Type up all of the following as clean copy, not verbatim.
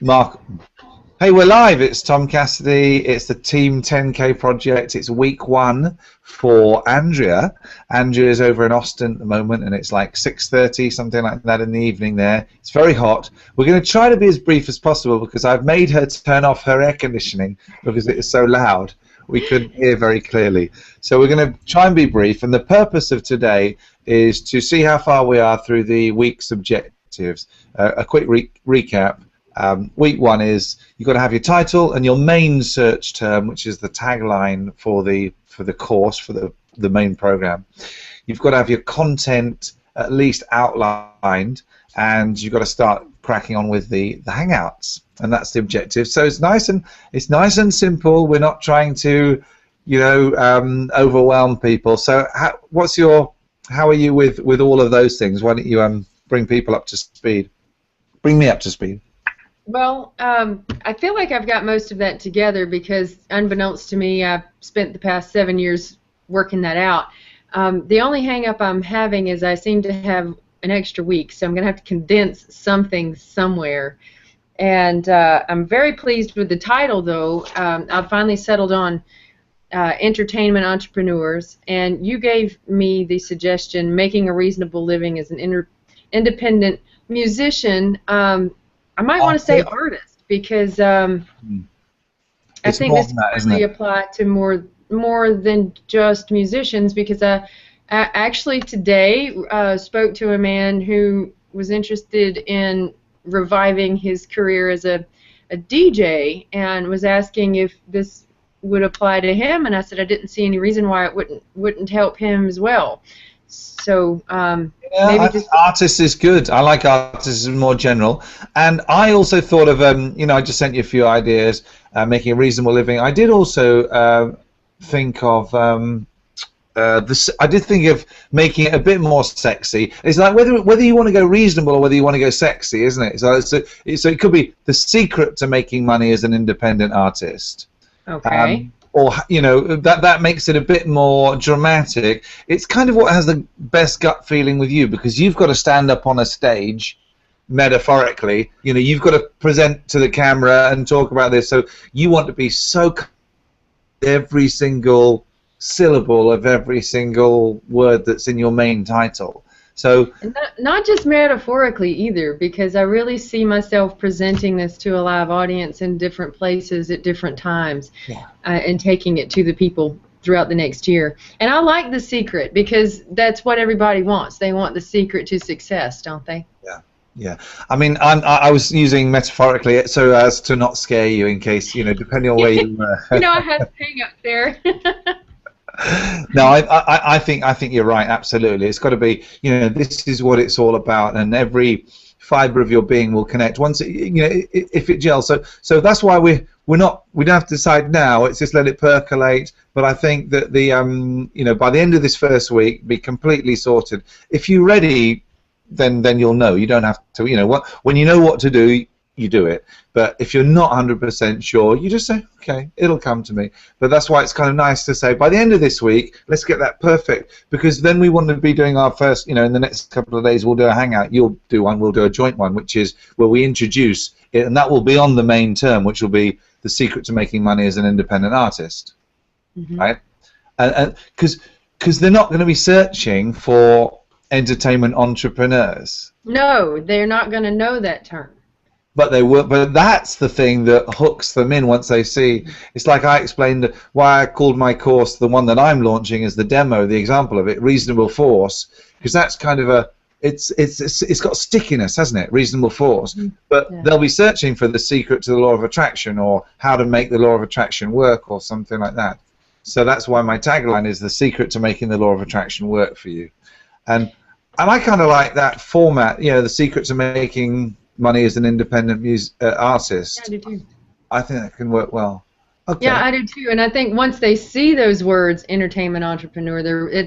Mark. Hey, we're live. It's Tom Cassidy. It's the Team 10K project. It's week 1 for Andrea. Andrea's over in Austin at the moment, and it's like 6:30, something like that in the evening there. It's very hot. We're going to try to be as brief as possible because I've made her turn off her air conditioning because it is so loud. We couldn't hear very clearly. So we're going to try and be brief, and the purpose of today is to see how far we are through the week's objectives. A quick recap. Week 1 is you've got to have your title and your main search term, which is the tagline for the course, for the main program. You've got to have your content at least outlined, and you've got to start cracking on with the hangouts, and that's the objective. So it's nice and simple. We're not trying to, overwhelm people. So how are you with all of those things? Why don't you bring people up to speed? Bring me up to speed. Well, I feel like I've got most of that together because, unbeknownst to me, I've spent the past 7 years working that out. The only hang-up I'm having is I seem to have an extra week, so I'm going to have to condense something somewhere. And I'm very pleased with the title, though. I've finally settled on entertainment entrepreneurs, and you gave me the suggestion, making a reasonable living as an independent musician. I might want to say artist because I think this really apply to more than just musicians, because I actually today spoke to a man who was interested in reviving his career as a DJ and was asking if this would apply to him, and I said I didn't see any reason why it wouldn't help him as well. So maybe just artists is good. I like artists more general, and I also thought of I just sent you a few ideas, making a reasonable living. I did also think of I did think of making it a bit more sexy. It's like whether you want to go reasonable or whether you want to go sexy, isn't it? So it could be the secret to making money as an independent artist. Okay. Or that makes it a bit more dramatic. It's kind of what has the best gut feeling with you, because you've got to stand up on a stage, metaphorically. You've got to present to the camera and talk about this. So you want to be so every single syllable of every single word that's in your main title. So not just metaphorically either, because I really see myself presenting this to a live audience in different places at different times, and taking it to the people throughout the next year. And I like the secret because that's what everybody wants. They want the secret to success, don't they? Yeah. I mean, I was using metaphorically so as to not scare you, in case, depending on where you were. I had to hang up there. No, I think you're right. Absolutely, it's got to be. This is what it's all about, and every fiber of your being will connect once. If it gels. So that's why we don't have to decide now. It's just let it percolate. But I think that by the end of this first week, be completely sorted. If you're ready, then you'll know. You don't have to. When you know what to do, you do it. But if you're not 100% sure, you just say, okay, it'll come to me. But that's why it's kind of nice to say, by the end of this week, let's get that perfect, because then we want to be doing our first, in the next couple of days, we'll do a hangout. You'll do one, we'll do a joint one, which is where we introduce it, and that will be on the main term, which will be the secret to making money as an independent artist, right? And because they're not going to be searching for entertainment entrepreneurs. No, they're not going to know that term. But they will. But that's the thing that hooks them in once they see. It's like I explained why I called my course, the one that I'm launching, as the demo, the example of it, reasonable force, because that's kind of it's got stickiness, hasn't it? Reasonable force. But they'll be searching for the secret to the law of attraction, or how to make the law of attraction work, or something like that. So that's why my tagline is the secret to making the law of attraction work for you. And I kind of like that format. The secret to making money as an independent artist. Yeah, I do too. I think that can work well. Okay. Yeah, I do too. And I think once they see those words, entertainment entrepreneur,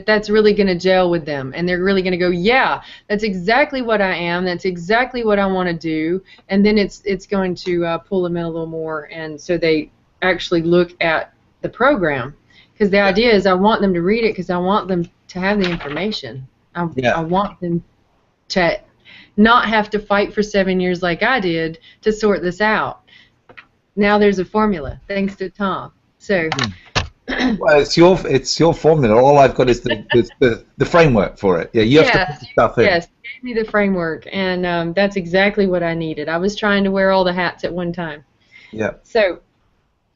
that's really going to gel with them, and they're really going to go, yeah, that's exactly what I am. That's exactly what I want to do. And then it's going to pull them in a little more, and so they actually look at the program, because the idea is I want them to read it because I want them to have the information. I want them to not have to fight for 7 years like I did to sort this out. Now there's a formula, thanks to Tom. So. Well, it's your formula. All I've got is the framework for it. Yeah, you have to put the stuff in. Yes, gave me the framework, and that's exactly what I needed. I was trying to wear all the hats at one time. Yeah. So.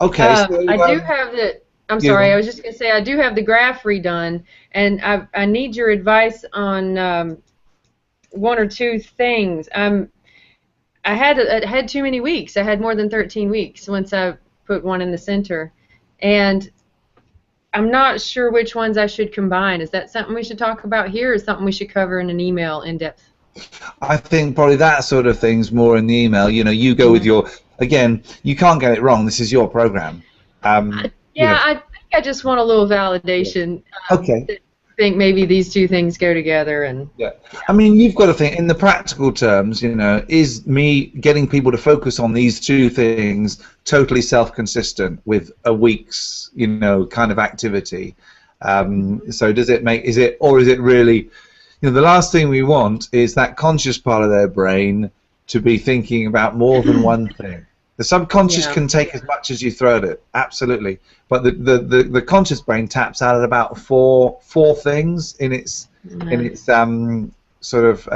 Okay. So, I do have the. I'm sorry. I was just gonna say I do have the graph redone, and I need your advice on one or two things. I had too many weeks. I had more than 13 weeks once I put one in the center, and I'm not sure which ones I should combine. Is that something we should talk about here, or something we should cover in an email in depth? I think probably that sort of thing's more in the email. You know, you go with your. Again, you can't get it wrong. This is your program. I think I just want a little validation. Okay. To think maybe these two things go together, and. Yeah. I mean, you've got to think in the practical terms. You know, is me getting people to focus on these two things totally self-consistent with a week's, you know, kind of activity? So does it make? Is it really? You know, the last thing we want is that conscious part of their brain to be thinking about more than one thing. The subconscious can take as much as you throw at it, absolutely. But the conscious brain taps out at about four things in its sort of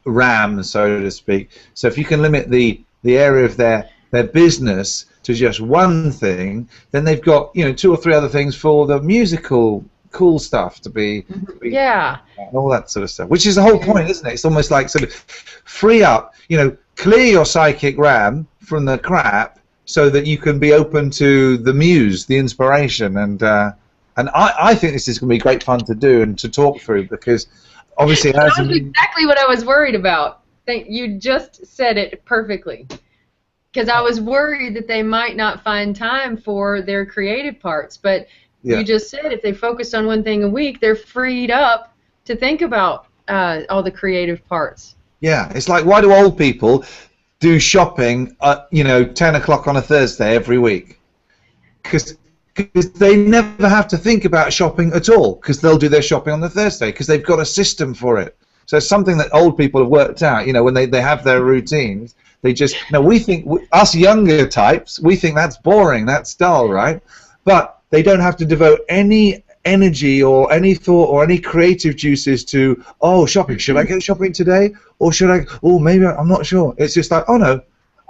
RAM, so to speak. So if you can limit the area of their business to just one thing, then they've got, you know, 2 or 3 other things for the musical cool stuff to be and all that sort of stuff, which is the whole point, isn't it? It's almost like sort of free up, you know, clear your psychic RAM from the crap so that you can be open to the muse, the inspiration, and I think this is going to be great fun to do and to talk through, because obviously that's exactly what I was worried about. You just said it perfectly, because I was worried that they might not find time for their creative parts, but you just said if they focus on one thing a week, they're freed up to think about all the creative parts. Yeah, it's like, why do old people do shopping at, you know, 10 o'clock on a Thursday every week? Because they never have to think about shopping at all, because they'll do their shopping on the Thursday, because they've got a system for it. So it's something that old people have worked out, you know, when they have their routines. They just, now we think, us younger types, we think that's boring, that's dull, right? But they don't have to devote any energy or any thought or any creative juices to, oh, shopping. Should I go shopping today? Or should I, oh, maybe, I'm not sure. It's just like, oh, no,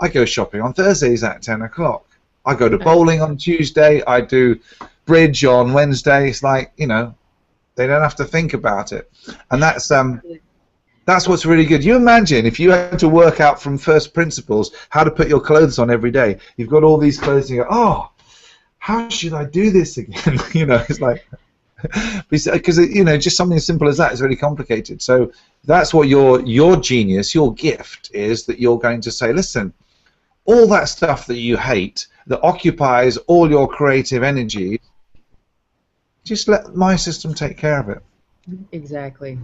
I go shopping on Thursdays at 10 o'clock. I go to bowling on Tuesday. I do bridge on Wednesday. It's like, you know, they don't have to think about it. And that's what's really good. You imagine if you had to work out from first principles how to put your clothes on every day. You've got all these clothes and you go, oh, how should I do this again? You know, it's like, because, you know, just something as simple as that is really complicated. So that's what your genius, your gift is, that you're going to say, listen, all that stuff that you hate, that occupies all your creative energy, just let my system take care of it. Exactly.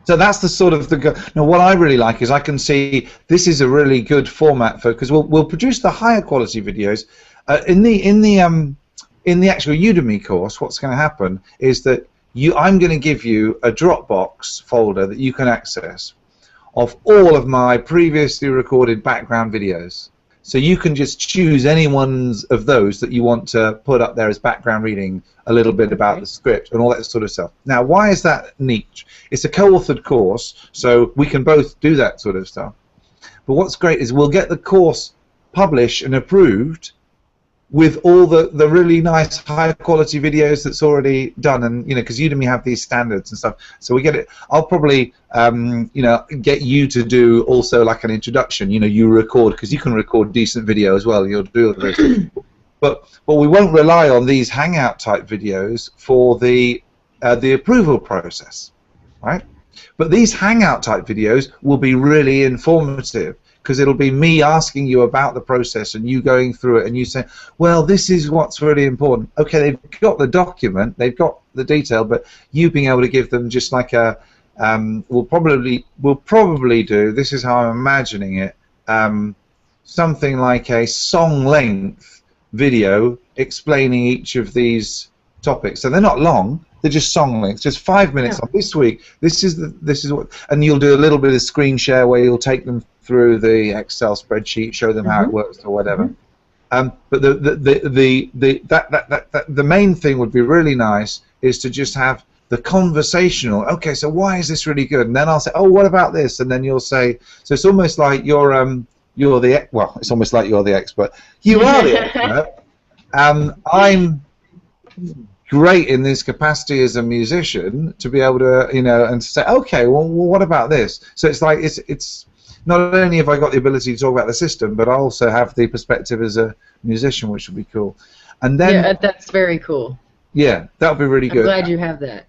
So that's the sort of now what I really like is I can see this is a really good format for, because we'll produce the higher quality videos. In the actual Udemy course, what's going to happen is that I'm going to give you a Dropbox folder that you can access of all of my previously recorded background videos. So you can just choose any ones of those that you want to put up there as background reading, a little bit about the script and all that sort of stuff. Now, why is that neat? It's a co-authored course, so we can both do that sort of stuff. But what's great is we'll get the course published and approved with all the really nice high quality videos that's already done, and you know, because Udemy have these standards and stuff, so we get it. I'll probably you know, get you to do also like an introduction, you know, you record, because you can record decent video as well, you'll do all of those. but we won't rely on these hangout type videos for the approval process, right? But these hangout type videos will be really informative, because it'll be me asking you about the process and you going through it and you say, well, this is what's really important. Okay, they've got the document, they've got the detail, but you being able to give them just like a, we'll probably do, this is how I'm imagining it, something like a song length video explaining each of these topics. So they're not long, They're just song links, just 5 minutes Yeah. on this week. This is what, and you'll do a little bit of screen share where you'll take them through the Excel spreadsheet, show them how it works or whatever. But the main thing would be really nice is to just have the conversational. Okay, so why is this really good? And then I'll say, oh, what about this? And then you'll say, so it's almost like you're the, well, it's almost like you're the expert. You are the expert. I'm great in this capacity as a musician to be able to, you know, and to say, okay, well, what about this? So it's like it's not only have I got the ability to talk about the system, but I also have the perspective as a musician, which would be cool. And then Yeah, that's very cool. yeah, that would be really good. I'm glad you have that.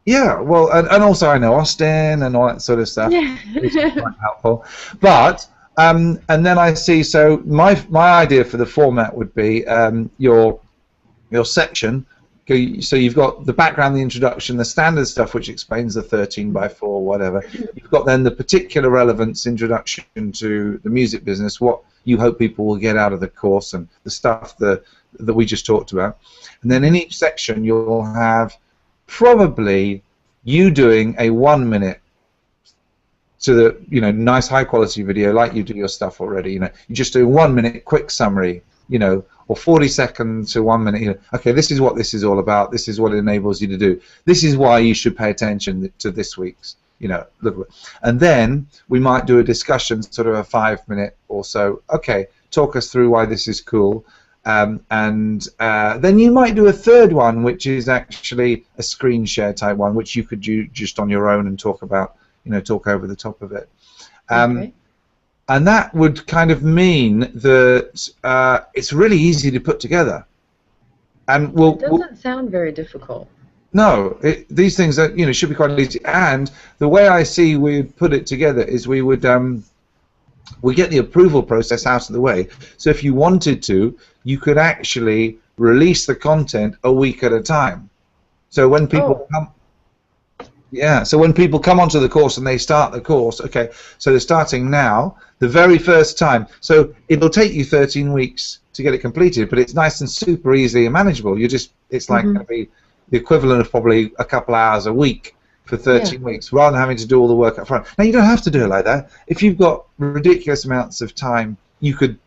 Yeah, well, and also I know Austin and all that sort of stuff. Yeah. Which is quite helpful. But and then I see. So my idea for the format would be your section. So you've got the background, the introduction, the standard stuff which explains the 13x4, whatever. You've got then the particular relevance introduction to the music business, what you hope people will get out of the course, and the stuff that we just talked about. And then in each section you'll have probably you doing a 1 minute to the, you know, nice high quality video like you do your stuff already. You know, you just do a 1 minute quick summary, you know, or 40 seconds to 1 minute. You know, okay, this is what this is all about. This is what it enables you to do. This is why you should pay attention to this week's, you know, and then we might do a discussion, sort of a 5 minute or so. Okay, talk us through why this is cool. And then you might do a third one, which is actually a screen share type one, which you could do just on your own and talk about, you know, talk over the top of it. Okay. And that would kind of mean that it's really easy to put together. And It doesn't sound very difficult. no, these things are, you know, should be quite easy. And the way I see we'd put it together is we would we get the approval process out of the way. So if you wanted to, you could actually release the content a week at a time. So when people come, yeah, so when people come onto the course and they start the course, okay, so they're starting now, the very first time. So it'll take you 13 weeks to get it completed, but it's nice and super easy and manageable. You just, it's like going to be the equivalent of probably a couple hours a week for 13 weeks, rather than having to do all the work up front. Now, you don't have to do it like that. If you've got ridiculous amounts of time, you could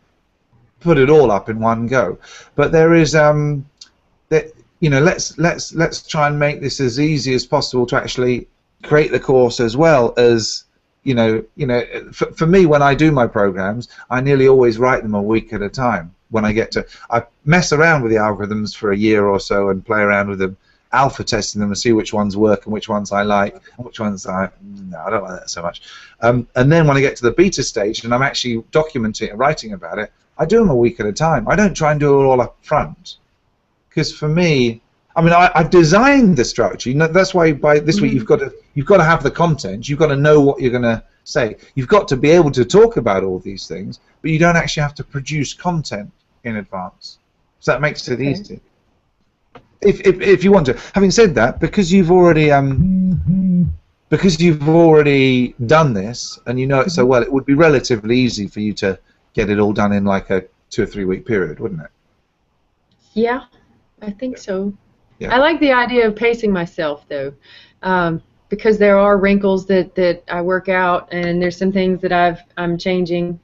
put it all up in one go. But there is, that, you know, let's try and make this as easy as possible to actually create the course, as well as, you know, for me, when I do my programs, I nearly always write them a week at a time. When I get to, I mess around with the algorithms for a year or so and play around with them, alpha testing them and see which ones work and which ones I like and which ones I don't like that so much. And then when I get to the beta stage and I'm actually documenting and writing about it, I do them a week at a time. I don't try and do it all up front, because for me, I mean, I've designed the structure. You know, that's why by this week you've got to have the content. You've got to know what you're going to say. You've got to be able to talk about all these things, but you don't actually have to produce content in advance. So that makes it easy. If you want to. Having said that, because you've already done this and you know it so well, it would be relatively easy for you to get it all done in like a 2 or 3 week period, wouldn't it? Yeah, I think so. Yeah. I like the idea of pacing myself, though, because there are wrinkles that I work out, and there's some things that I'm changing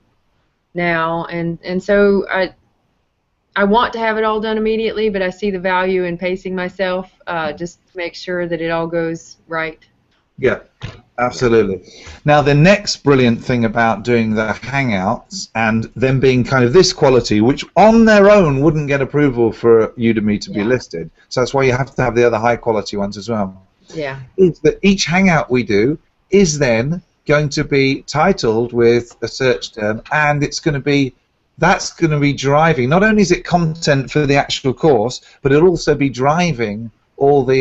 now, and so I want to have it all done immediately, but I see the value in pacing myself, just to make sure that it all goes right. Yeah, absolutely. Now, the next brilliant thing about doing the Hangouts and them being kind of this quality, which on their own wouldn't get approval for Udemy to be listed, so that's why you have to have the other high quality ones as well. Yeah. Is that each Hangout we do is then going to be titled with a search term, and it's going to be, that's going to be driving, not only is it content for the actual course, but it'll also be driving all the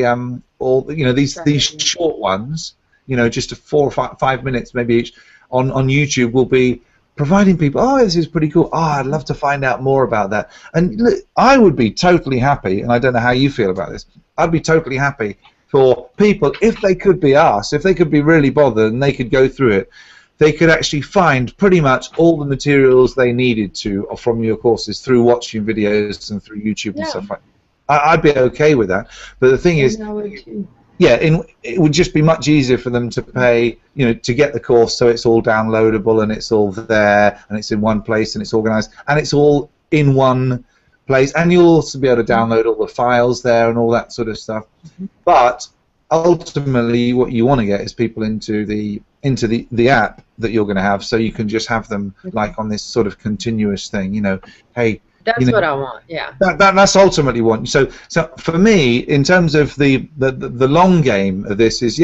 you know, these short ones, you know, just 4 or 5 minutes maybe each on YouTube, will be providing people, oh, this is pretty cool, oh, I'd love to find out more about that. And look, I would be totally happy, and I don't know how you feel about this, I'd be totally happy for people, if they could be asked, if they could be really bothered and they could go through it, they could actually find pretty much all the materials they needed to from your courses through watching videos and through YouTube and stuff like that. I'd be okay with that. But the thing is, I would too. yeah, it would just be much easier for them to pay, to get the course so it's all downloadable and it's all there and it's in one place and it's organized and it's all in one place, and you'll also be able to download all the files there and all that sort of stuff. But ultimately, what you want to get is people into the app that you're going to have, so you can just have them like on this sort of continuous thing. Hey. That's what I want. Yeah. That's ultimately what. So for me, in terms of the long game of this, is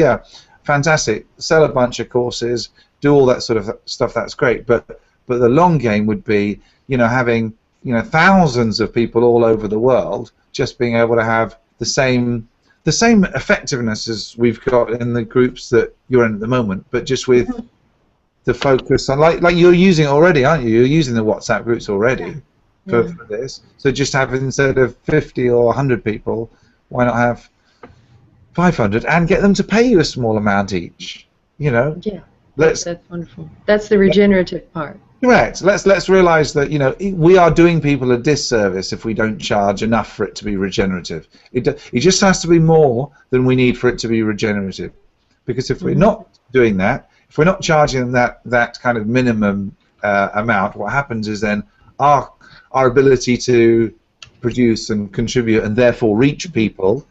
fantastic. Sell a bunch of courses, do all that sort of stuff. That's great. But the long game would be, having thousands of people all over the world just being able to have the same effectiveness as we've got in the groups that you're in at the moment, but just with the focus on like you're using it already, aren't you? You're using the WhatsApp groups already. For this, so just have, instead of 50 or 100 people, why not have 500 and get them to pay you a small amount each? Yeah, that's wonderful. That's the regenerative part. Correct. Let's realize that we are doing people a disservice if we don't charge enough for it to be regenerative. It just has to be more than we need for it to be regenerative, because if we're not doing that, if we're not charging that kind of minimum amount, what happens is then our ability to produce and contribute and therefore reach people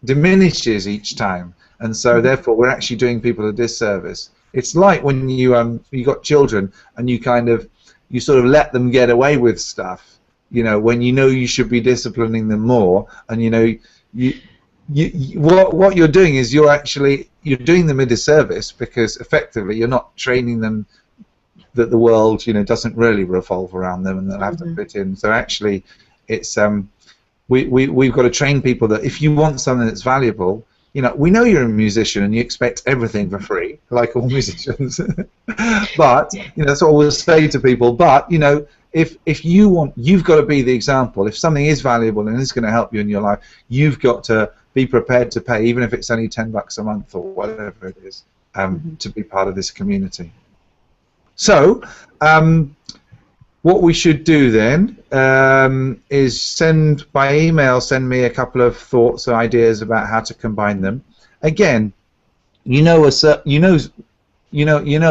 diminishes each time, and so therefore we're actually doing people a disservice. It's like when you got children and you sort of let them get away with stuff, when you should be disciplining them more, and what you're doing is you're doing them a disservice, because effectively you're not training them that the world doesn't really revolve around them and they'll have to fit in. So actually it's we've got to train people that if you want something that's valuable, we know you're a musician and you expect everything for free, like all musicians. But that's what we'll say to people. But if you want, you've got to be the example. If something is valuable and is going to help you in your life, you've got to be prepared to pay, even if it's only $10 a month or whatever it is, to be part of this community. So, what we should do then is send me a couple of thoughts or ideas about how to combine them. Again, you know a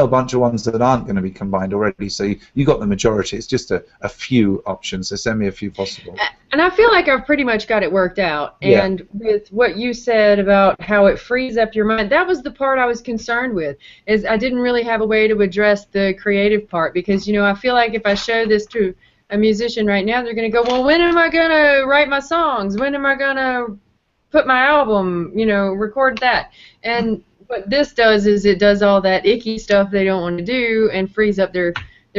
bunch of ones that aren't going to be combined already, so you got the majority. It's just a few options, so send me a few possible. And I feel like I've pretty much got it worked out. And with what you said about how it frees up your mind, that was the part I was concerned with, is I didn't really have a way to address the creative part, because I feel like if I show this to a musician right now, they're going to go, well, when am I going to write my songs? When am I going to put my album, record that? And what this does is it does all that icky stuff they don't want to do and frees up their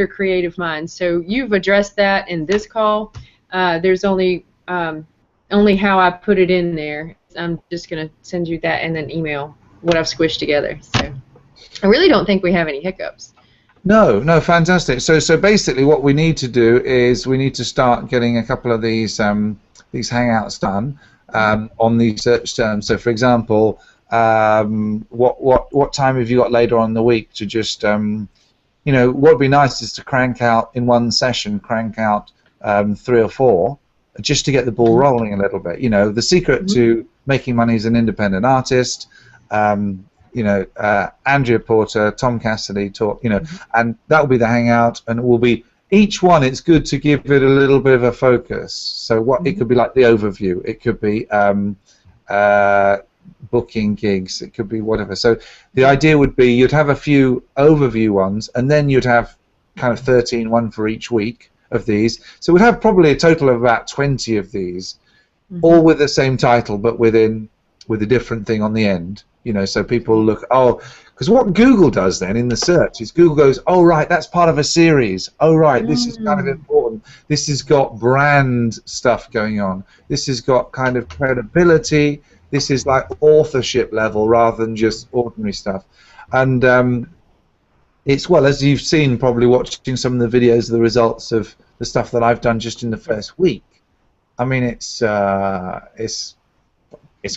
creative minds. So you've addressed that in this call. There's only how I put it in there. I'm just going to send you that and then email what I've squished together. So I really don't think we have any hiccups. No, fantastic. So basically what we need to do is we need to start getting a couple of these hangouts done on these search terms. So for example, what time have you got later on in the week to just what would be nice is to crank out in one session 3 or 4 just to get the ball rolling a little bit. The secret to making money as an independent artist, Andrea Porter, Tom Cassidy taught, and that will be the hangout, and it will be each one. It's good to give it a little bit of a focus. So it could be like the overview, it could be booking gigs, it could be whatever. So the idea would be you'd have a few overview ones, and then you'd have kind of one for each week of these. So we'd have probably a total of about 20 of these, all with the same title, but with a different thing on the end. So people look, because what Google does then in the search is Google goes, oh right, that's part of a series. Oh right, this is kind of important. This has got brand stuff going on. This has got kind of credibility. This is like authorship level rather than just ordinary stuff. And it's, well, as you've seen probably watching some of the videos, the results of the stuff that I've done just in the first week. I mean, it's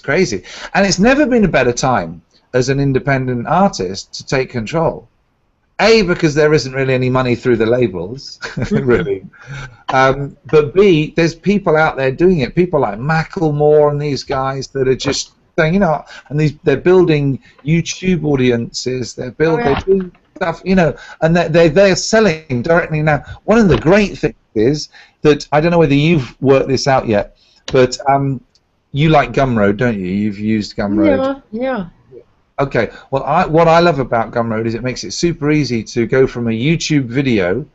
crazy. And it's never been a better time as an independent artist to take control. A, because there isn't really any money through the labels, really. But B, there's people out there doing it. People like Macklemore and these guys that are just saying, and they're building YouTube audiences. They're doing stuff, and they're selling directly now. One of the great things is that, I don't know whether you've worked this out yet, but you like Gumroad, don't you? You've used Gumroad. Yeah. Okay, well, what I love about Gumroad is it makes it super easy to go from a YouTube video.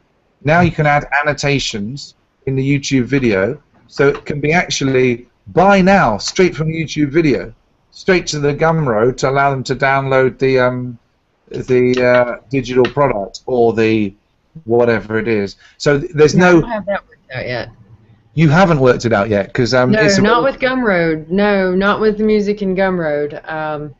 Now you can add annotations in the YouTube video, so it can be actually buy now straight from the YouTube video, straight to the Gumroad to allow them to download the digital product or the whatever it is. So there's I don't have that worked out yet. You haven't worked it out yet, because no, not with Gumroad. No, not with the music in Gumroad.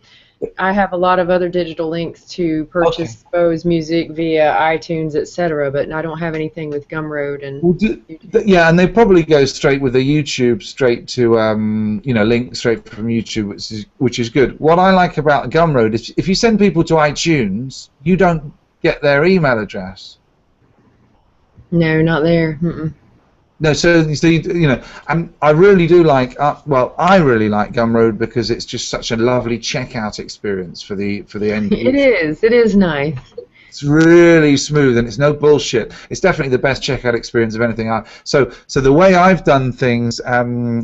I have a lot of other digital links to purchase Bose music via iTunes, etc., but I don't have anything with Gumroad and. Yeah, and they probably go straight with the YouTube, straight to link straight from YouTube, which is good. What I like about Gumroad is if you send people to iTunes, you don't get their email address. No, not there. Mm-mm. No, so and I really do like. I really like Gumroad because it's just such a lovely checkout experience for the end user. It is nice. It's really smooth and it's no bullshit. It's definitely the best checkout experience of anything. So the way I've done things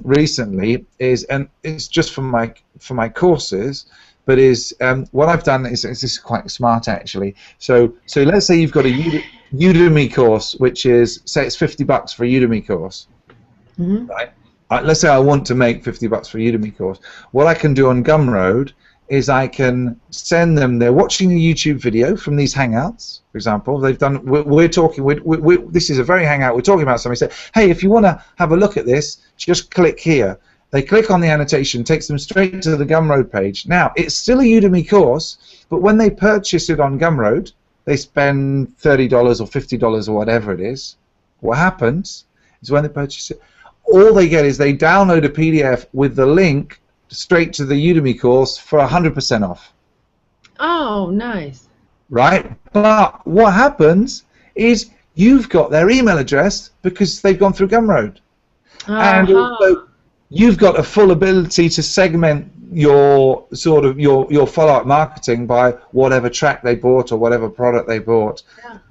recently is, and it's just for my courses, but is what I've done is this is quite smart actually. So let's say you've got a Udemy course, which is, say it's $50 for a Udemy course, right? Let's say I want to make $50 for a Udemy course. What I can do on Gumroad is I can send them. They're watching a YouTube video from these Hangouts, for example. They've done. We're talking. This is a very Hangout. We're talking about something. Say, hey, if you want to have a look at this, just click here. They click on the annotation, takes them straight to the Gumroad page. Now, it's still a Udemy course, but when they purchase it on Gumroad, they spend $30 or $50 or whatever it is. What happens is when they purchase it, all they get is they download a PDF with the link straight to the Udemy course for 100% off. Oh, nice. Right? But what happens is you've got their email address because they've gone through Gumroad. And also you've got a full ability to segment your sort of your follow-up marketing by whatever track they bought or whatever product they bought.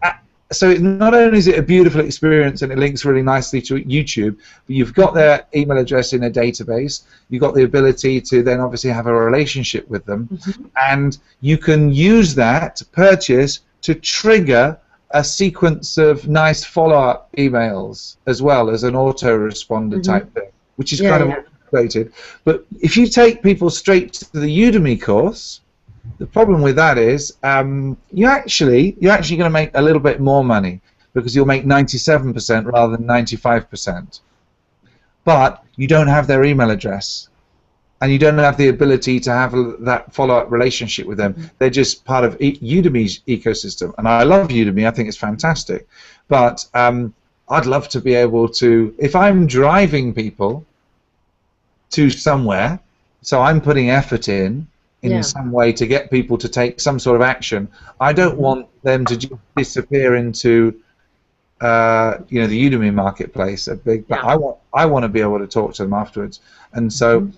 Yeah. So not only is it a beautiful experience and it links really nicely to YouTube, but you've got their email address in a database. You've got the ability to then obviously have a relationship with them, and you can use that to purchase to trigger a sequence of nice follow-up emails as well as an autoresponder type thing, which is kind of created. But if you take people straight to the Udemy course, the problem with that is you're actually going to make a little bit more money because you'll make 97% rather than 95%. But you don't have their email address, and you don't have the ability to have that follow-up relationship with them. They're just part of Udemy's ecosystem, and I love Udemy. I think it's fantastic. But I'd love to be able to, if I'm driving people to somewhere, so I'm putting effort in some way to get people to take some sort of action. I don't want them to just disappear into the Udemy marketplace. I want to be able to talk to them afterwards, and so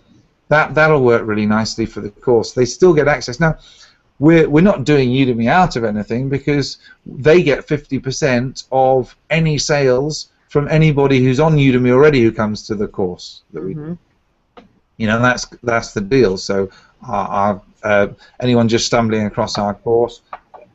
that'll work really nicely for the course. They still get access. Now we're not doing Udemy out of anything because they get 50% of any sales from anybody who's on Udemy already who comes to the course that we do. That's the deal. So anyone just stumbling across our course,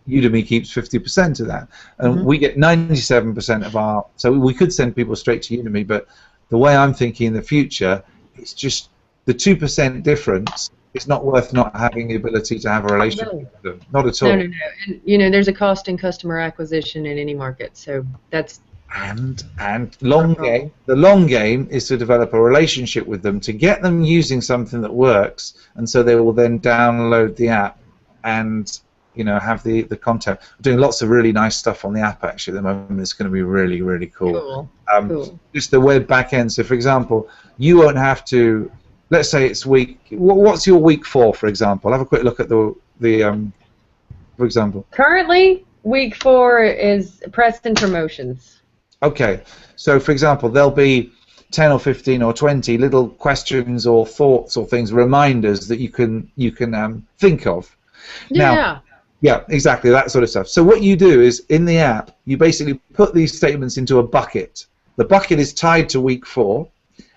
Udemy keeps 50% of that, and we get 97% of our. So we could send people straight to Udemy, but the way I'm thinking in the future, it's just the 2% difference. It's not worth not having the ability to have a relationship with them. Not at all. No. And there's a cost in customer acquisition in any market, so that's. And the long game is to develop a relationship with them, to get them using something that works, and so they will then download the app and have the content. We're doing lots of really nice stuff on the app actually at the moment. It's going to be really, really cool. Cool. Just the web backend. So for example, you won't have to. Let's say it's week. What's your week 4, for example? Have a quick look at the for example. Currently, week 4 is press and promotions. Okay, so for example, there'll be 10 or 15 or 20 little questions or thoughts or things, reminders that you can think of. Yeah. Now, yeah, exactly, that sort of stuff. So what you do is, in the app, you basically put these statements into a bucket. The bucket is tied to week 4,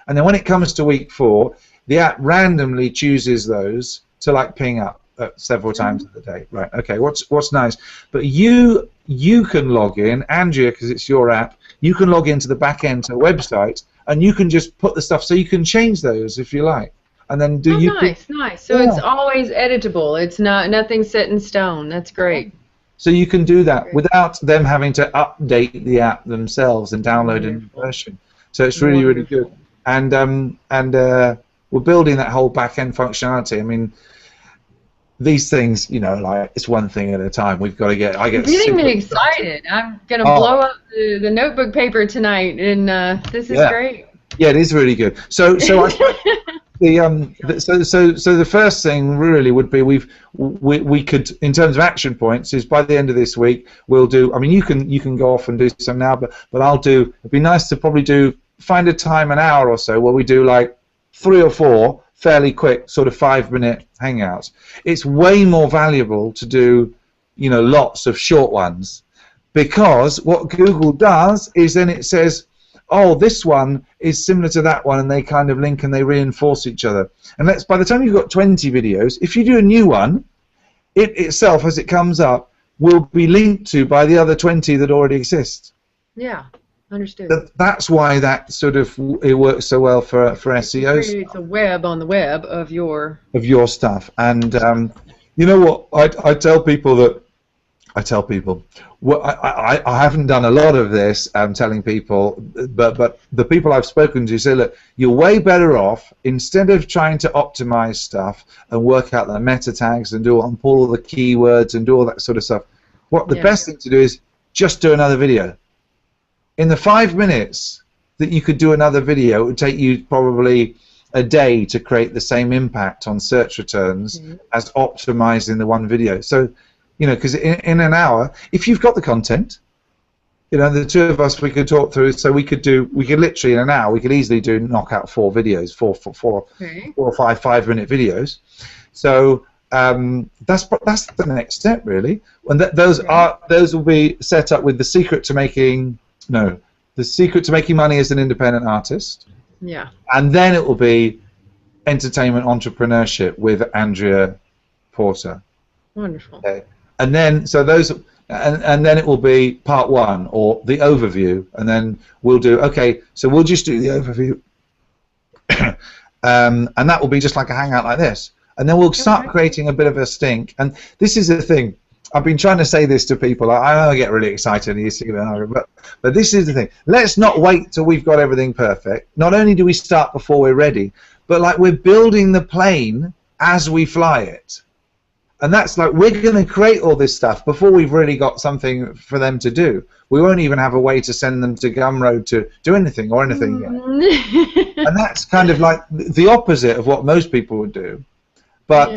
and then when it comes to week 4, the app randomly chooses those to like ping up several times of the day. Right, okay, what's nice, but you can log in, Andrea, because it's your app, you can log into the back end to the website, and you can just put the stuff, so you can change those if you like. And then nice. So it's always editable. It's nothing set in stone. That's great. So you can do that without them having to update the app themselves and download a new version. So it's really, really good. And we're building that whole back end functionality. I mean, these things, you know, like it's one thing at a time. We've got to get. I get getting me excited. I'm gonna blow up the notebook paper tonight, and this is great. Yeah, it is really good. So the first thing really would be we could, in terms of action points, is by the end of this week we'll do. I mean, you can go off and do some now, but I'll do. It'd be nice to probably find a time, an hour or so, where we do like 3 or 4 fairly quick sort of 5-minute hangouts. It's way more valuable to do, you know, lots of short ones, because what Google does is then it says, oh, this one is similar to that one, and they kind of link and they reinforce each other. And by the time you've got 20 videos, if you do a new one, it itself, as it comes up, will be linked to by the other 20 that already exist. Yeah, understood. That's why that sort of it works so well for SEO. It creates a web on the web of your stuff. And you know what? I tell people. Well, I haven't done a lot of this, telling people, but the people I've spoken to say, look, you're way better off, instead of trying to optimize stuff and work out the meta tags and pull all the keywords and do all that sort of stuff. The best thing to do is just do another video. In the 5 minutes that you could do another video, it would take you probably a day to create the same impact on search returns as optimizing the one video. So, you know, because in an hour, if you've got the content, you know, the two of us, we could talk through. So we could literally in an hour, we could easily knock out 4 videos, four or 5 5-minute videos. So that's the next step, really. And those will be set up with the secret to making money as an independent artist. Yeah. And then it will be entertainment entrepreneurship with Andrea Porter. Wonderful. Okay. And then and then it will be part 1 or the overview, and then we'll do so we'll just do the overview, and that will be just like a hangout like this, and then we'll start creating a bit of a stink. And this is the thing, I've been trying to say this to people. I know I get really excited but this is the thing. Let's not wait till we've got everything perfect. Not only do we start before we're ready, but like we're building the plane as we fly it. And that's like, we're going to create all this stuff before we've really got something for them to do. We won't even have a way to send them to Gumroad to do anything yet. And that's kind of like the opposite of what most people would do. But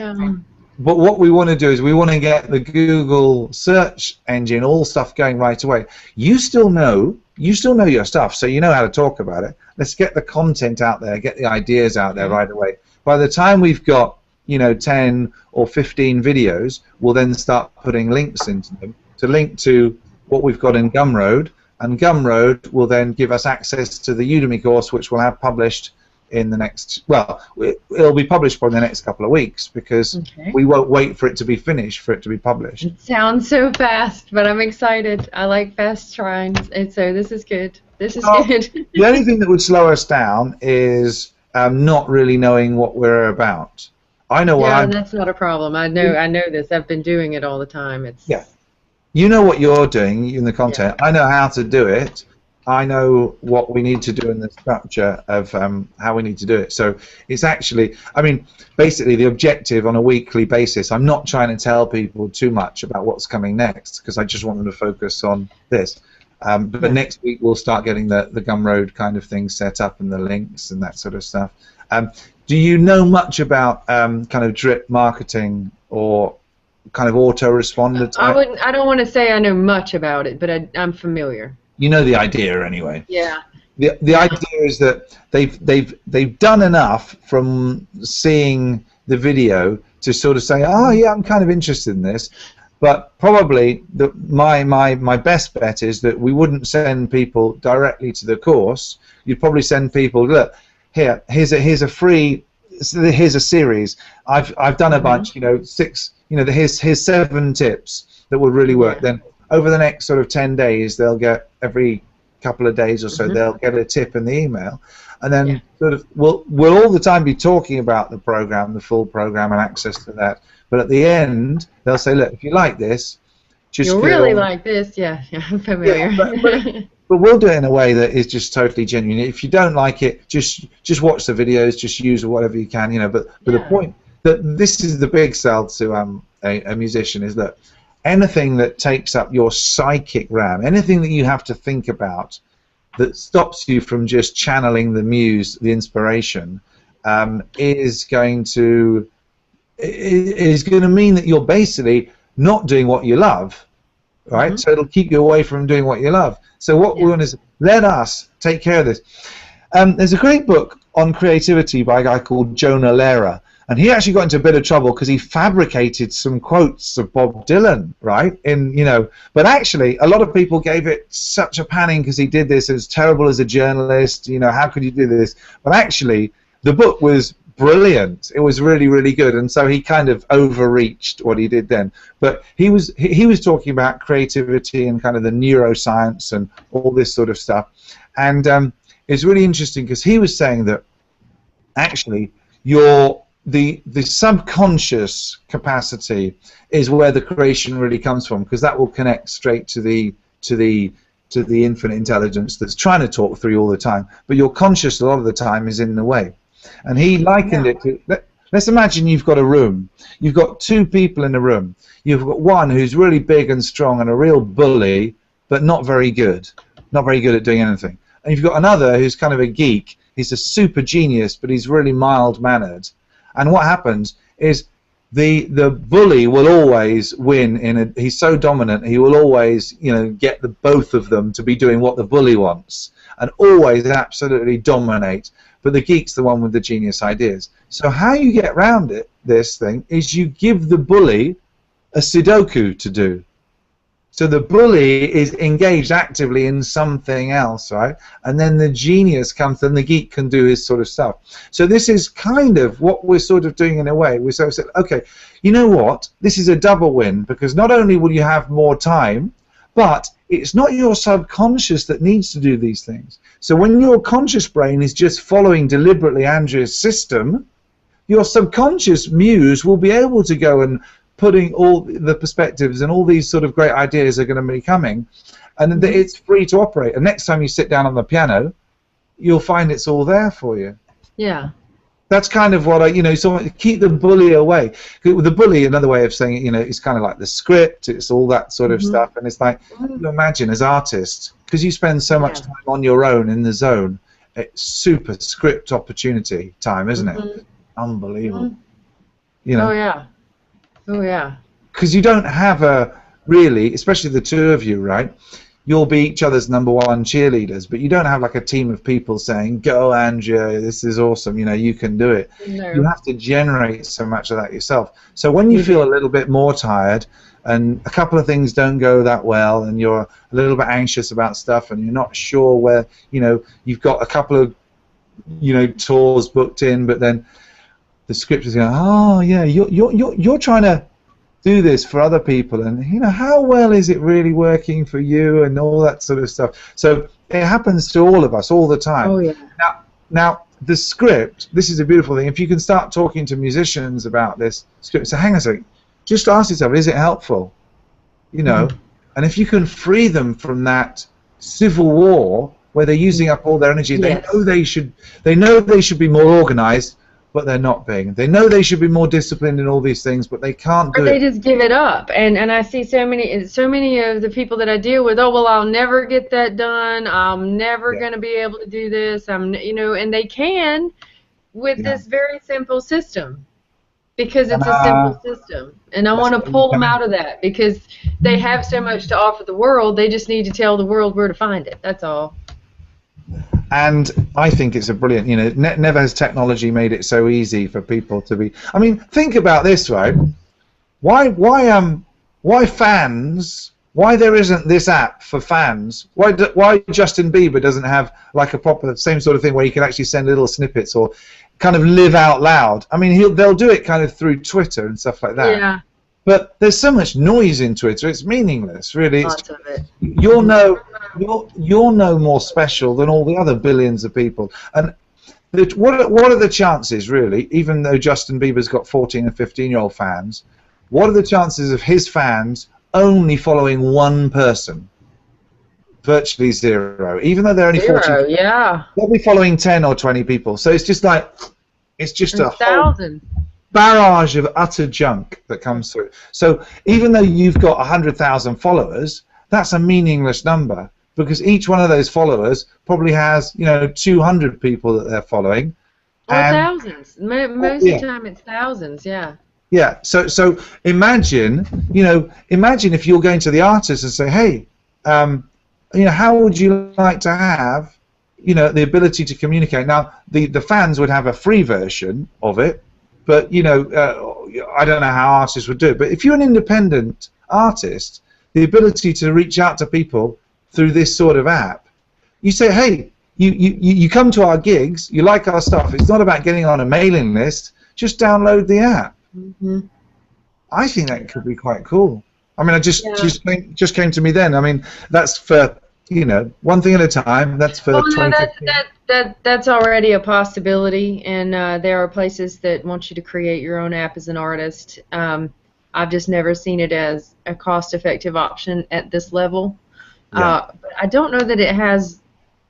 what we want to do is we want to get the Google search engine, all stuff going right away. You still know your stuff, so you know how to talk about it. Let's get the content out there, get the ideas out there right away. By the time we've got 10 or 15 videos, we'll then start putting links into them to link to what we've got in Gumroad, and Gumroad will then give us access to the Udemy course, which we'll have published in the next, it'll be published probably in the next couple of weeks, because we won't wait for it to be finished for it to be published. It sounds so fast, but I'm excited. I like fast trying, and so this is good. This is good. The only thing that would slow us down is not really knowing what we're about. I know what that's not a problem. I know this. I've been doing it all the time. You know what you're doing in the content. I know how to do it. I know what we need to do in the structure of how we need to do it. So it's actually, I mean, basically the objective on a weekly basis, I'm not trying to tell people too much about what's coming next, because I just want them to focus on this. But next week we'll start getting the Gumroad kind of thing set up and the links and that sort of stuff. Do you know much about kind of drip marketing or kind of autoresponder type? I don't want to say I know much about it, but I'm familiar. You know the idea anyway. Yeah. The idea is that they've done enough from seeing the video to sort of say, oh yeah, I'm kind of interested in this. But probably my best bet is that we wouldn't send people directly to the course. You'd probably send people, look, here's a free, here's a series. I've done a bunch, you know, 6, you know, here's 7 tips that will really work. Then over the next sort of 10 days, they'll get every couple of days or so, they'll get a tip in the email, and then sort of we'll all the time be talking about the program, the full program, and access to that. But at the end, they'll say, look, if you like this, just you'll really like this, I'm familiar. Yeah, but we'll do it in a way that is just totally genuine. If you don't like it, just watch the videos, just use whatever you can, you know. But the point that this is the big sell to a musician is that anything that takes up your psychic RAM, anything that you have to think about that stops you from just channeling the muse, the inspiration, is going to mean that you're basically not doing what you love, right? So it'll keep you away from doing what you love. So what we want is, let us take care of this. There's a great book on creativity by a guy called Jonah Lehrer, and he actually got into a bit of trouble because he fabricated some quotes of Bob Dylan, right? But actually a lot of people gave it such a panning because he did this, as terrible as a journalist, you know, how could you do this? But actually the book was brilliant. It was really, really good, and so he kind of overreached what he did then. But he was talking about creativity and kind of the neuroscience and all this sort of stuff, and it's really interesting because he was saying that actually the subconscious capacity is where the creation really comes from, because that will connect straight to the infinite intelligence that's trying to talk through you all the time. But your conscious a lot of the time is in the way. And he likened it to, let's imagine you've got a room. You've got 2 people in a room. You've got one who's really big and strong and a real bully, but not very good at doing anything. And you've got another who's kind of a geek. He's a super genius, but he's really mild-mannered. And what happens is the bully will always win. He's so dominant, he will always, you know, get the both of them to be doing what the bully wants, and always absolutely dominate. But the geek's the one with the genius ideas. So how you get around this thing is you give the bully a Sudoku to do. So the bully is engaged actively in something else, right? And then the genius comes, and the geek can do his sort of stuff. So this is kind of what we're sort of doing in a way. We're sort of saying, okay, you know what? This is a double win, because not only will you have more time, but it's not your subconscious that needs to do these things. So when your conscious brain is just following deliberately Andrea's system, your subconscious muse will be able to go and putting all the perspectives, and all these sort of great ideas are going to be coming, and it's free to operate. And next time you sit down on the piano, you'll find it's all there for you. Yeah. That's kind of what so keep the bully away. The bully, another way of saying it, it's kind of like the script, it's all that sort of stuff, and it's like, you imagine as artists, because you spend so much time on your own in the zone, it's super script opportunity time, isn't it? Unbelievable. Oh yeah. Oh yeah. Because you don't have really, especially the 2 of you, right? You'll be each other's #1 cheerleaders, but you don't have like a team of people saying, "Go, Andrea, this is awesome. You can do it." No. You have to generate so much of that yourself. So when you feel a little bit more tired, and a couple of things don't go that well, and you're a little bit anxious about stuff, and you're not sure where, you've got a couple of, tours booked in, but then the script is going, oh yeah, you're trying to do this for other people, and how well is it really working for you, and all that sort of stuff. So it happens to all of us all the time. Oh yeah. Now the script, this is a beautiful thing. If you can start talking to musicians about this script, so hang on a second, just ask yourself, is it helpful? And if you can free them from that civil war where they're using up all their energy, they know they should be more organized, but they're not being. They know they should be more disciplined in all these things, but they can't do it. Or they just give it up. And I see so many of the people that I deal with, oh, well, I'll never get that done. I'm never going to be able to do this. And they can with this very simple system. Because it's a simple system, and I want to pull them out of that because they have so much to offer the world. They just need to tell the world where to find it. That's all. And I think it's a brilliant, never has technology made it so easy for people to be. I mean, think about this, right? Why fans? Why there isn't this app for fans? Why Justin Bieber doesn't have like a proper same sort of thing where you can actually send little snippets or kind of live out loud? I mean, they'll do it kind of through Twitter and stuff like that. Yeah. But there's so much noise in Twitter; it's meaningless, really. Lots of it. You're no more special than all the other billions of people. And what are the chances, really? Even though Justin Bieber's got 14 and 15-year-old fans, what are the chances of his fans only following one person? Virtually zero. Even though they're only 14, yeah. they'll be following 10 or 20 people. So it's just like a thousand. Barrage of utter junk that comes through. So even though you've got 100,000 followers, that's a meaningless number because each one of those followers probably has 200 people that they're following. Or thousands. Most of the time it's thousands. Yeah. Yeah. So imagine if you're going to the artist and say, hey, how would you like to have the ability to communicate? Now the fans would have a free version of it. But I don't know how artists would do it. But if you're an independent artist, the ability to reach out to people through this sort of app, you say, hey, you come to our gigs, you like our stuff. It's not about getting on a mailing list. Just download the app. Mm-hmm. I think that could be quite cool. I mean, just came to me then. I mean, that's for one thing at a time. That's for 2015. That's already a possibility, and there are places that want you to create your own app as an artist. I've just never seen it as a cost-effective option at this level. Yeah. But I don't know that it has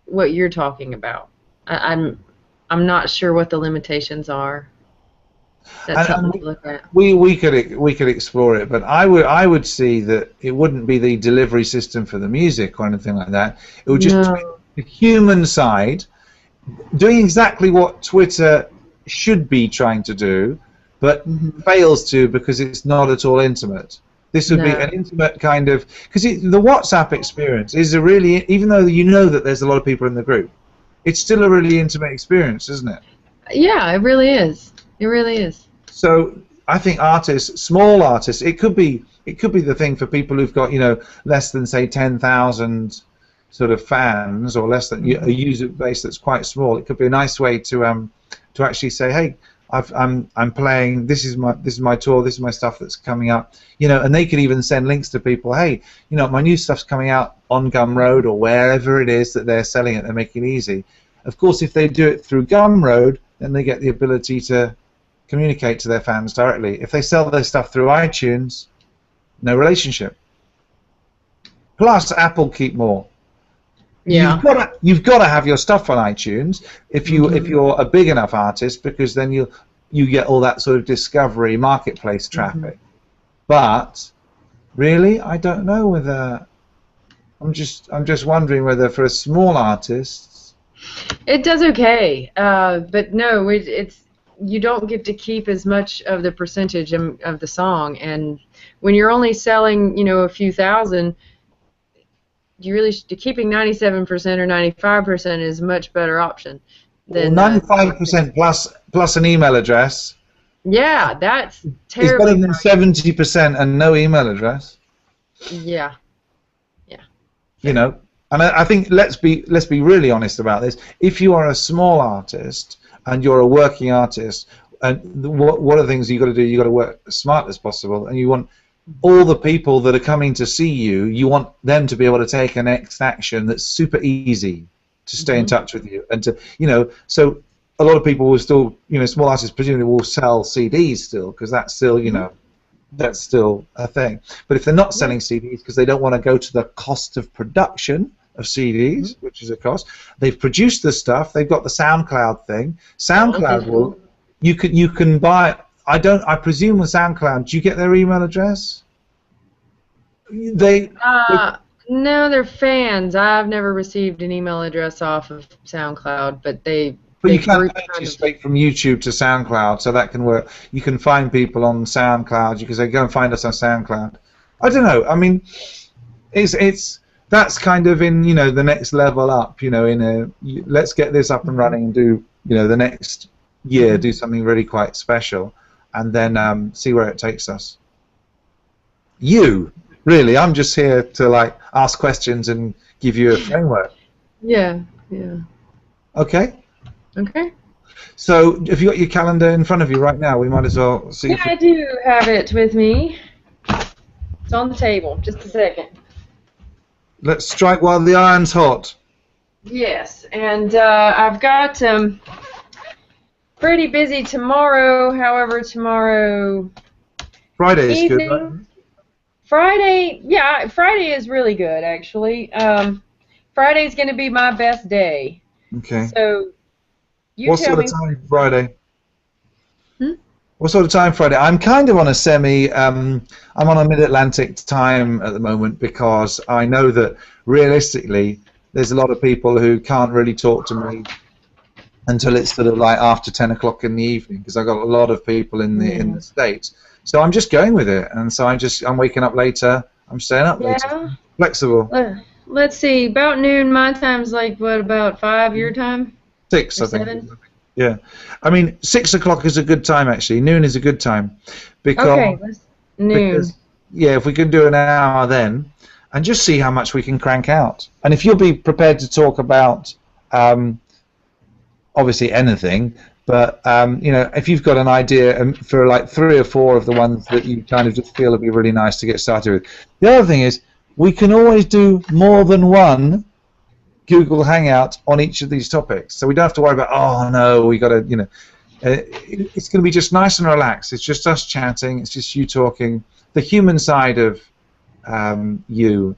what you're talking about. I'm not sure what the limitations are. That's something to look at. We could explore it, but I would see that it wouldn't be the delivery system for the music or anything like that. It would just be the human side doing exactly what Twitter should be trying to do, but fails to because it's not at all intimate. This would be an intimate kind of, because the WhatsApp experience is a really, even though that there's a lot of people in the group, it's still a really intimate experience, isn't it? Yeah, it really is. It really is. So I think artists, small artists, it could be the thing for people who've got less than say 10,000 sort of fans or less than a user base that's quite small. It could be a nice way to actually say, hey, I'm playing. This is my tour. This is my stuff that's coming up. And they could even send links to people. Hey, my new stuff's coming out on Gumroad or wherever it is that they're selling it. They're making it easy. Of course, if they do it through Gumroad, then they get the ability to communicate to their fans directly. If they sell their stuff through iTunes, no relationship. Plus, Apple keep more. Yeah. You've got to have your stuff on iTunes if you're a big enough artist, because then you get all that sort of discovery marketplace traffic. But really, I don't know whether I'm just wondering whether for a small artist it does okay. But no, it's you don't get to keep as much of the percentage of the song, and when you're only selling a few thousand. Keeping 97% or 95% is a much better option than 95% plus an email address. Yeah, that's terrible. It's better than 70% and no email address. Yeah. And I think let's be really honest about this. If you are a small artist and you're a working artist, and what are the things you got to do? You got to work as smart as possible, and you want all the people that are coming to see you, you want them to be able to take a next action that's super easy to stay in touch with you, and to so a lot of people will still small artists presumably will sell CDs still, because that's still that's still a thing. But if they're not selling CDs because they don't want to go to the cost of production of CDs, which is a cost, they've produced the stuff. They've got the SoundCloud thing. SoundCloud will you can buy. I presume with SoundCloud, do you get their email address? No, they're fans. I've never received an email address off of SoundCloud, but they But the you can group change kind it of. straight from YouTube to SoundCloud, so that can work. You can find people on SoundCloud. You can say, go and find us on SoundCloud. I don't know. I mean, it's that's kind of in the next level up. Let's get this up and running and do the next year do something really quite special, and then see where it takes us. Really, I'm just here to like ask questions and give you a framework. Yeah, yeah. Okay. Okay. So, if you got your calendar in front of you right now, we might as well see. Yeah, I do have it with me. It's on the table. Just a second. Let's strike while the iron's hot. Yes, and I've got pretty busy tomorrow. However, tomorrow Friday is good, evening. right? Friday, yeah, Friday is really good actually. Friday's going to be my best day. Okay. So you What tell sort me. of time Friday? Hmm? What sort of time Friday? I'm kind of on a semi. I'm on a mid-Atlantic time at the moment because I know that realistically, there's a lot of people who can't really talk to me until it's sort of like after 10 o'clock in the evening because I've got a lot of people in the States. So I'm just going with it, and so I'm waking up later. I'm staying up later. Yeah. Flexible. Let's see. About noon. My time's like what? About 5 your time? 6, Or I think. 7? Yeah, I mean 6 o'clock is a good time actually. Noon is a good time because Okay. Noon. yeah, if we can do an hour then, and just see how much we can crank out. And if you'll be prepared to talk about obviously anything, but if you've got an idea for like 3 or 4 of the ones that you kind of just feel would be really nice to get started with. The other thing is we can always do more than one Google Hangout on each of these topics, so we don't have to worry about we got to it's going to be just nice and relaxed. It's just us chatting. It's just you talking. The human side of you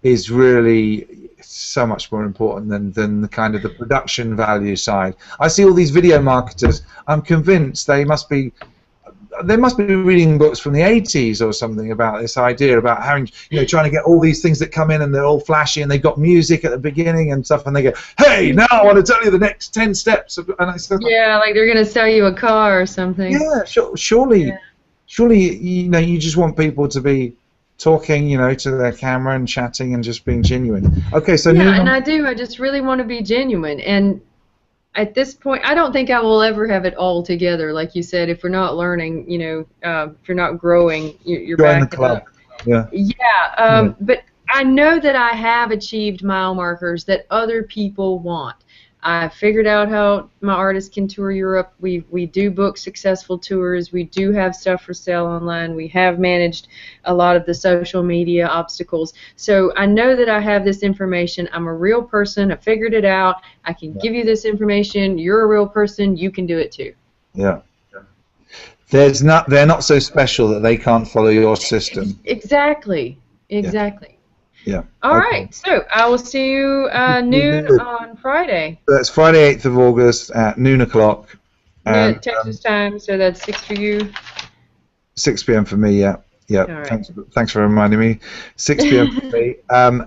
is really so much more important than the kind of the production value side. I see all these video marketers. I'm convinced they must be reading books from the 80s or something about this idea about how trying to get all these things that come in and they're all flashy and they've got music at the beginning and stuff and they go, hey, now I want to tell you the next 10 steps. And I said, yeah, like they're gonna sell you a car or something. yeah, surely you just want people to be talking to their camera and chatting and just being genuine. Okay, so yeah, and I do. I just really want to be genuine, and at this point, I don't think I will ever have it all together. Like you said, if we're not learning, if you're not growing, you're join the backing club. up. Yeah. Yeah, but I know that I have achieved mile markers that other people want. I figured out how my artists can tour Europe. We do book successful tours. We do have stuff for sale online. We have managed a lot of the social media obstacles. So I know that I have this information. I'm a real person. I figured it out. I can give you this information. You're a real person. You can do it too. Yeah. They're not so special that they can't follow your system. Exactly. Yeah. All right. So I will see you noon on Friday. So that's Friday, 8th of August at noon o'clock. Yeah, Texas time. So that's 6 for you. 6 p.m. for me. Yeah. Yeah. Right. Thanks for reminding me. 6 p.m. for me.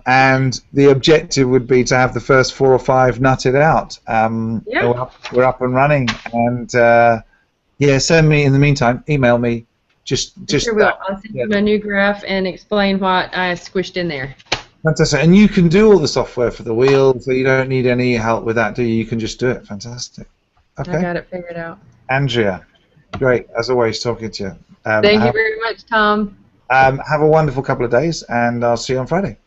And the objective would be to have the first 4 or 5 nutted out. Yeah. We're up and running. And send me in the meantime. Email me. Just sure will. I'll send you my new graph and explain what I squished in there. Fantastic. And you can do all the software for the wheel, so you don't need any help with that, do you? You can just do it. Fantastic. Okay. I got it figured out. Andrea, great, as always, talking to you. Thank you very much, Tom. Have a wonderful couple of days, and I'll see you on Friday.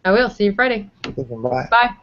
I will. See you Friday. Bye. Bye.